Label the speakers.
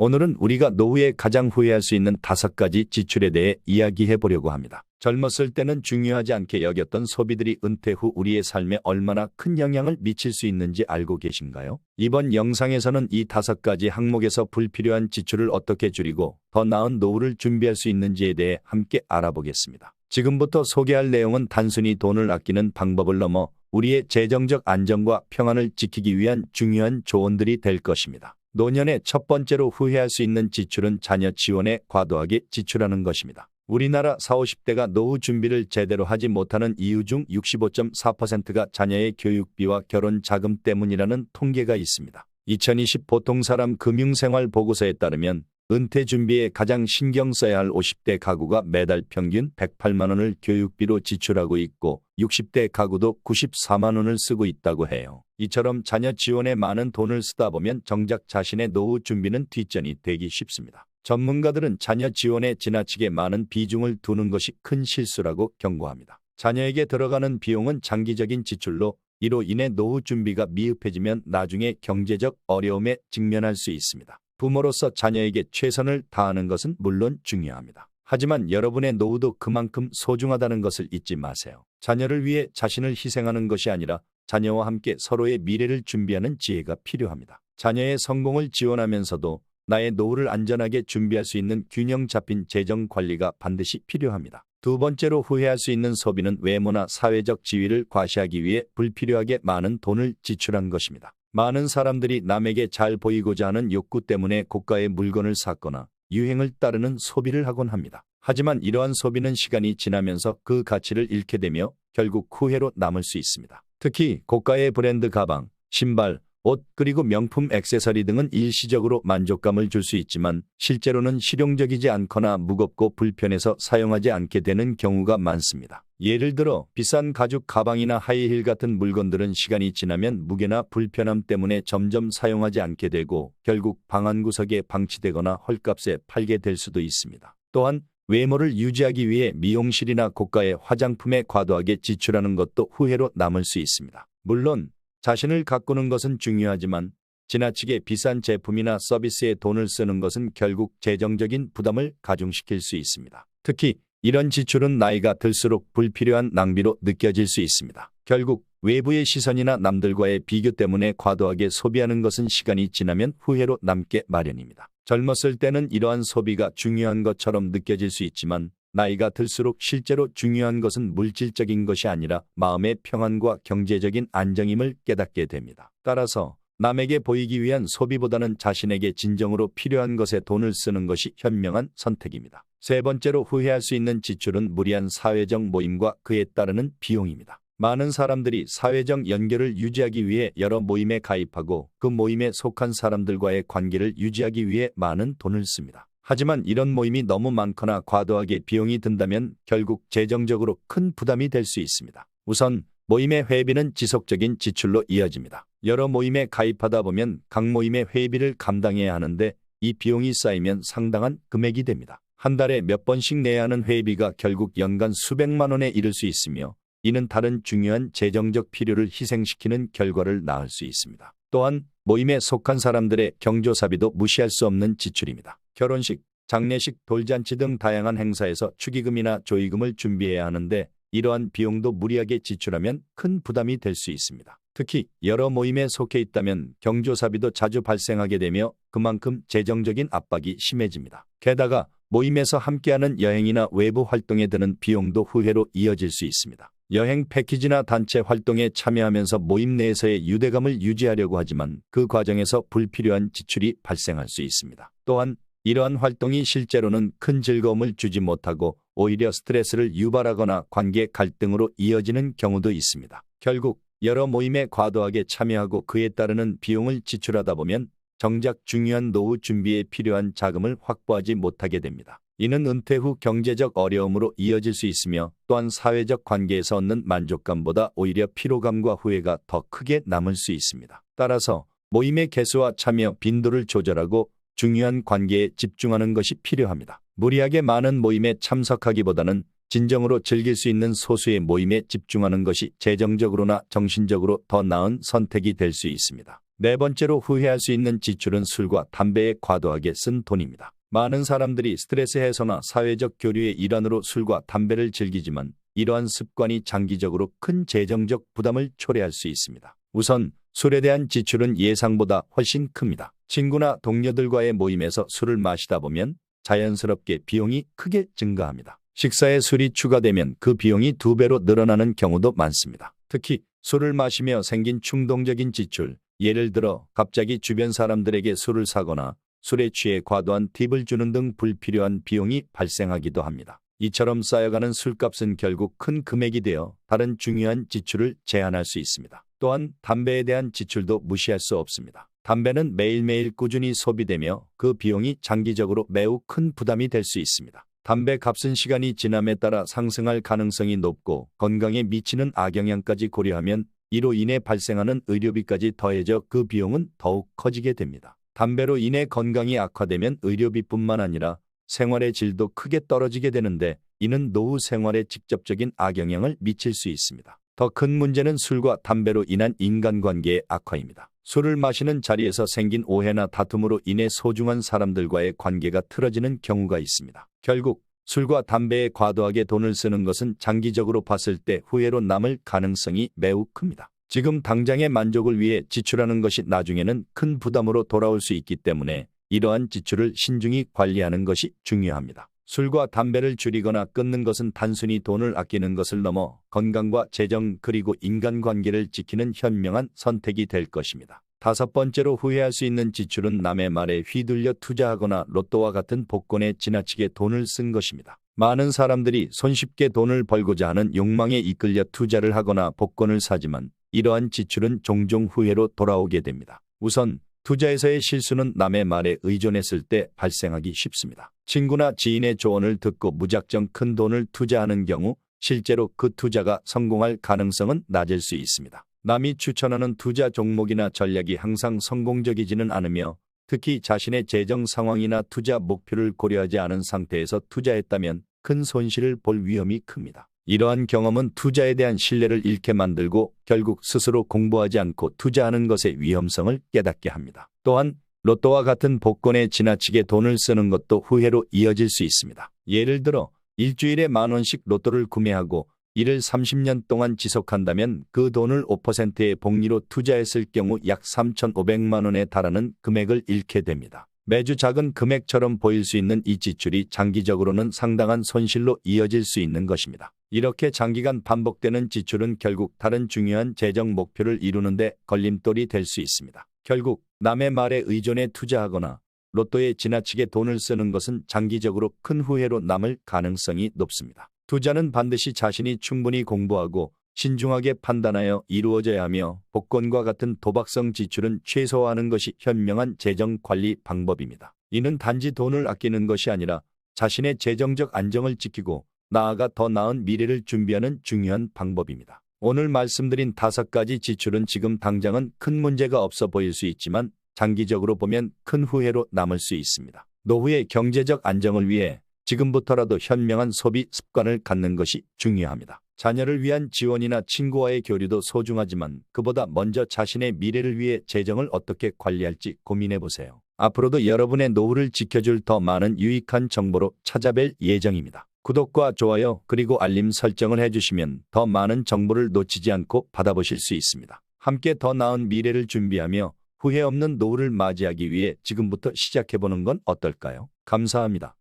Speaker 1: 오늘은 우리가 노후에 가장 후회할 수 있는 5가지 지출에 대해 이야기해 보려고 합니다. 젊었을 때는 중요하지 않게 여겼던 소비들이 은퇴 후 우리의 삶에 얼마나 큰 영향을 미칠 수 있는지 알고 계신가요? 이번 영상에서는 이 5가지 항목에서 불필요한 지출을 어떻게 줄이고 더 나은 노후를 준비할 수 있는지에 대해 함께 알아보겠습니다. 지금부터 소개할 내용은 단순히 돈을 아끼는 방법을 넘어 우리의 재정적 안정과 평안을 지키기 위한 중요한 조언들이 될 것입니다. 노년의 첫 번째로 후회할 수 있는 지출은 자녀 지원에 과도하게 지출하는 것입니다. 우리나라 40, 50대가 노후 준비를 제대로 하지 못하는 이유 중 65.4%가 자녀의 교육비와 결혼 자금 때문이라는 통계가 있습니다. 2020 보통사람 금융생활 보고서에 따르면 은퇴 준비에 가장 신경 써야 할 50대 가구가 매달 평균 108만 원을 교육비로 지출하고 있고 60대 가구도 94만 원을 쓰고 있다고 해요. 이처럼 자녀 지원에 많은 돈을 쓰다 보면 정작 자신의 노후 준비는 뒷전이 되기 쉽습니다. 전문가들은 자녀 지원에 지나치게 많은 비중을 두는 것이 큰 실수라고 경고합니다. 자녀에게 들어가는 비용은 장기적인 지출로 이로 인해 노후 준비가 미흡해지면 나중에 경제적 어려움에 직면할 수 있습니다. 부모로서 자녀에게 최선을 다하는 것은 물론 중요합니다. 하지만 여러분의 노후도 그만큼 소중하다는 것을 잊지 마세요. 자녀를 위해 자신을 희생하는 것이 아니라 자녀와 함께 서로의 미래를 준비하는 지혜가 필요합니다. 자녀의 성공을 지원하면서도 나의 노후를 안전하게 준비할 수 있는 균형 잡힌 재정 관리가 반드시 필요합니다. 두 번째로 후회할 수 있는 소비는 외모나 사회적 지위를 과시하기 위해 불필요하게 많은 돈을 지출한 것입니다. 많은 사람들이 남에게 잘 보이고자 하는 욕구 때문에 고가의 물건을 샀거나 유행을 따르는 소비를 하곤 합니다. 하지만 이러한 소비는 시간이 지나면서 그 가치를 잃게 되며 결국 후회로 남을 수 있습니다. 특히 고가의 브랜드 가방, 신발, 옷 그리고 명품 액세서리 등은 일시적으로 만족감을 줄 수 있지만 실제로는 실용적이지 않거나 무겁고 불편해서 사용하지 않게 되는 경우가 많습니다. 예를 들어 비싼 가죽 가방이나 하이힐 같은 물건들은 시간이 지나면 무게나 불편함 때문에 점점 사용하지 않게 되고 결국 방 한구석에 방치되거나 헐값에 팔게 될 수도 있습니다. 또한 외모를 유지하기 위해 미용실이나 고가의 화장품에 과도하게 지출하는 것도 후회로 남을 수 있습니다. 물론 자신을 가꾸는 것은 중요하지만 지나치게 비싼 제품이나 서비스에 돈을 쓰는 것은 결국 재정적인 부담을 가중시킬 수 있습니다. 특히 이런 지출은 나이가 들수록 불필요한 낭비로 느껴질 수 있습니다. 결국 외부의 시선이나 남들과의 비교 때문에 과도하게 소비하는 것은 시간이 지나면 후회로 남게 마련입니다. 젊었을 때는 이러한 소비가 중요한 것처럼 느껴질 수 있지만 나이가 들수록 실제로 중요한 것은 물질적인 것이 아니라 마음의 평안과 경제적인 안정임을 깨닫게 됩니다. 따라서 남에게 보이기 위한 소비보다는 자신에게 진정으로 필요한 것에 돈을 쓰는 것이 현명한 선택입니다. 세 번째로 후회할 수 있는 지출은 무리한 사회적 모임과 그에 따르는 비용입니다. 많은 사람들이 사회적 연결을 유지하기 위해 여러 모임에 가입하고 그 모임에 속한 사람들과의 관계를 유지하기 위해 많은 돈을 씁니다. 하지만 이런 모임이 너무 많거나 과도하게 비용이 든다면 결국 재정적으로 큰 부담이 될 수 있습니다. 우선 모임의 회비는 지속적인 지출로 이어집니다. 여러 모임에 가입하다 보면 각 모임의 회비를 감당해야 하는데 이 비용이 쌓이면 상당한 금액이 됩니다. 한 달에 몇 번씩 내야 하는 회비가 결국 연간 수백만 원에 이를 수 있으며 이는 다른 중요한 재정적 필요를 희생시키는 결과를 낳을 수 있습니다. 또한 모임에 속한 사람들의 경조사비도 무시할 수 없는 지출입니다. 결혼식, 장례식, 돌잔치 등 다양한 행사에서 축의금이나 조의금을 준비해야 하는데 이러한 비용도 무리하게 지출하면 큰 부담이 될 수 있습니다. 특히 여러 모임에 속해 있다면 경조사비도 자주 발생하게 되며 그만큼 재정적인 압박이 심해집니다. 게다가 모임에서 함께하는 여행이나 외부 활동에 드는 비용도 후회로 이어질 수 있습니다. 여행 패키지나 단체 활동에 참여하면서 모임 내에서의 유대감을 유지하려고 하지만 그 과정에서 불필요한 지출이 발생할 수 있습니다. 또한 이러한 활동이 실제로는 큰 즐거움을 주지 못하고 오히려 스트레스를 유발하거나 관계 갈등으로 이어지는 경우도 있습니다. 결국 여러 모임에 과도하게 참여하고 그에 따르는 비용을 지출하다 보면 정작 중요한 노후 준비에 필요한 자금을 확보하지 못하게 됩니다. 이는 은퇴 후 경제적 어려움으로 이어질 수 있으며 또한 사회적 관계에서 얻는 만족감보다 오히려 피로감과 후회가 더 크게 남을 수 있습니다. 따라서 모임의 개수와 참여 빈도를 조절하고 중요한 관계에 집중하는 것이 필요합니다. 무리하게 많은 모임에 참석하기보다는 진정으로 즐길 수 있는 소수의 모임에 집중하는 것이 재정적으로나 정신적으로 더 나은 선택이 될 수 있습니다. 네 번째로 후회할 수 있는 지출은 술과 담배에 과도하게 쓴 돈입니다. 많은 사람들이 스트레스 해소나 사회적 교류의 일환으로 술과 담배를 즐기지만 이러한 습관이 장기적으로 큰 재정적 부담을 초래할 수 있습니다. 우선 술에 대한 지출은 예상보다 훨씬 큽니다. 친구나 동료들과의 모임에서 술을 마시다 보면 자연스럽게 비용이 크게 증가합니다. 식사에 술이 추가되면 그 비용이 2배로 늘어나는 경우도 많습니다. 특히 술을 마시며 생긴 충동적인 지출, 예를 들어 갑자기 주변 사람들에게 술을 사거나 술에 취해 과도한 팁을 주는 등 불필요한 비용이 발생하기도 합니다. 이처럼 쌓여가는 술값은 결국 큰 금액이 되어 다른 중요한 지출을 제한할 수 있습니다. 또한 담배에 대한 지출도 무시할 수 없습니다. 담배는 매일매일 꾸준히 소비되며 그 비용이 장기적으로 매우 큰 부담이 될 수 있습니다. 담배 값은 시간이 지남에 따라 상승할 가능성이 높고 건강에 미치는 악영향까지 고려하면 이로 인해 발생하는 의료비까지 더해져 그 비용은 더욱 커지게 됩니다. 담배로 인해 건강이 악화되면 의료비뿐만 아니라 생활의 질도 크게 떨어지게 되는데 이는 노후 생활에 직접적인 악영향을 미칠 수 있습니다. 더 큰 문제는 술과 담배로 인한 인간관계의 악화입니다. 술을 마시는 자리에서 생긴 오해나 다툼으로 인해 소중한 사람들과의 관계가 틀어지는 경우가 있습니다. 결국 술과 담배에 과도하게 돈을 쓰는 것은 장기적으로 봤을 때 후회로 남을 가능성이 매우 큽니다. 지금 당장의 만족을 위해 지출하는 것이 나중에는 큰 부담으로 돌아올 수 있기 때문에 이러한 지출을 신중히 관리하는 것이 중요합니다. 술과 담배를 줄이거나 끊는 것은 단순히 돈을 아끼는 것을 넘어 건강과 재정 그리고 인간관계를 지키는 현명한 선택이 될 것입니다. 다섯 번째로 후회할 수 있는 지출은 남의 말에 휘둘려 투자하거나 로또와 같은 복권에 지나치게 돈을 쓴 것입니다. 많은 사람들이 손쉽게 돈을 벌고자 하는 욕망에 이끌려 투자를 하거나 복권을 사지만 이러한 지출은 종종 후회로 돌아오게 됩니다. 우선 투자에서의 실수는 남의 말에 의존했을 때 발생하기 쉽습니다. 친구나 지인의 조언을 듣고 무작정 큰 돈을 투자하는 경우 실제로 그 투자가 성공할 가능성은 낮을 수 있습니다. 남이 추천하는 투자 종목이나 전략이 항상 성공적이지는 않으며 특히 자신의 재정 상황이나 투자 목표를 고려하지 않은 상태에서 투자했다면 큰 손실을 볼 위험이 큽니다. 이러한 경험은 투자에 대한 신뢰를 잃게 만들고 결국 스스로 공부하지 않고 투자하는 것의 위험성을 깨닫게 합니다. 또한 로또와 같은 복권에 지나치게 돈을 쓰는 것도 후회로 이어질 수 있습니다. 예를 들어 일주일에 10,000원씩 로또를 구매하고 이를 30년 동안 지속한다면 그 돈을 5%의 복리로 투자했을 경우 약 3,500만 원에 달하는 금액을 잃게 됩니다. 매주 작은 금액처럼 보일 수 있는 이 지출이 장기적으로는 상당한 손실로 이어질 수 있는 것입니다. 이렇게 장기간 반복되는 지출은 결국 다른 중요한 재정 목표를 이루는데 걸림돌이 될 수 있습니다. 결국 남의 말에 의존해 투자하거나 로또에 지나치게 돈을 쓰는 것은 장기적으로 큰 후회로 남을 가능성이 높습니다. 투자는 반드시 자신이 충분히 공부하고 신중하게 판단하여 이루어져야 하며 복권과 같은 도박성 지출은 최소화하는 것이 현명한 재정 관리 방법입니다. 이는 단지 돈을 아끼는 것이 아니라 자신의 재정적 안정을 지키고 나아가 더 나은 미래를 준비하는 중요한 방법입니다. 오늘 말씀드린 5가지 지출은 지금 당장은 큰 문제가 없어 보일 수 있지만 장기적으로 보면 큰 후회로 남을 수 있습니다. 노후의 경제적 안정을 위해 지금부터라도 현명한 소비 습관을 갖는 것이 중요합니다. 자녀를 위한 지원이나 친구와의 교류도 소중하지만 그보다 먼저 자신의 미래를 위해 재정을 어떻게 관리할지 고민해보세요. 앞으로도 여러분의 노후를 지켜줄 더 많은 유익한 정보로 찾아뵐 예정입니다. 구독과 좋아요 그리고 알림 설정을 해주시면 더 많은 정보를 놓치지 않고 받아보실 수 있습니다. 함께 더 나은 미래를 준비하며 후회 없는 노후를 맞이하기 위해 지금부터 시작해보는 건 어떨까요? 감사합니다.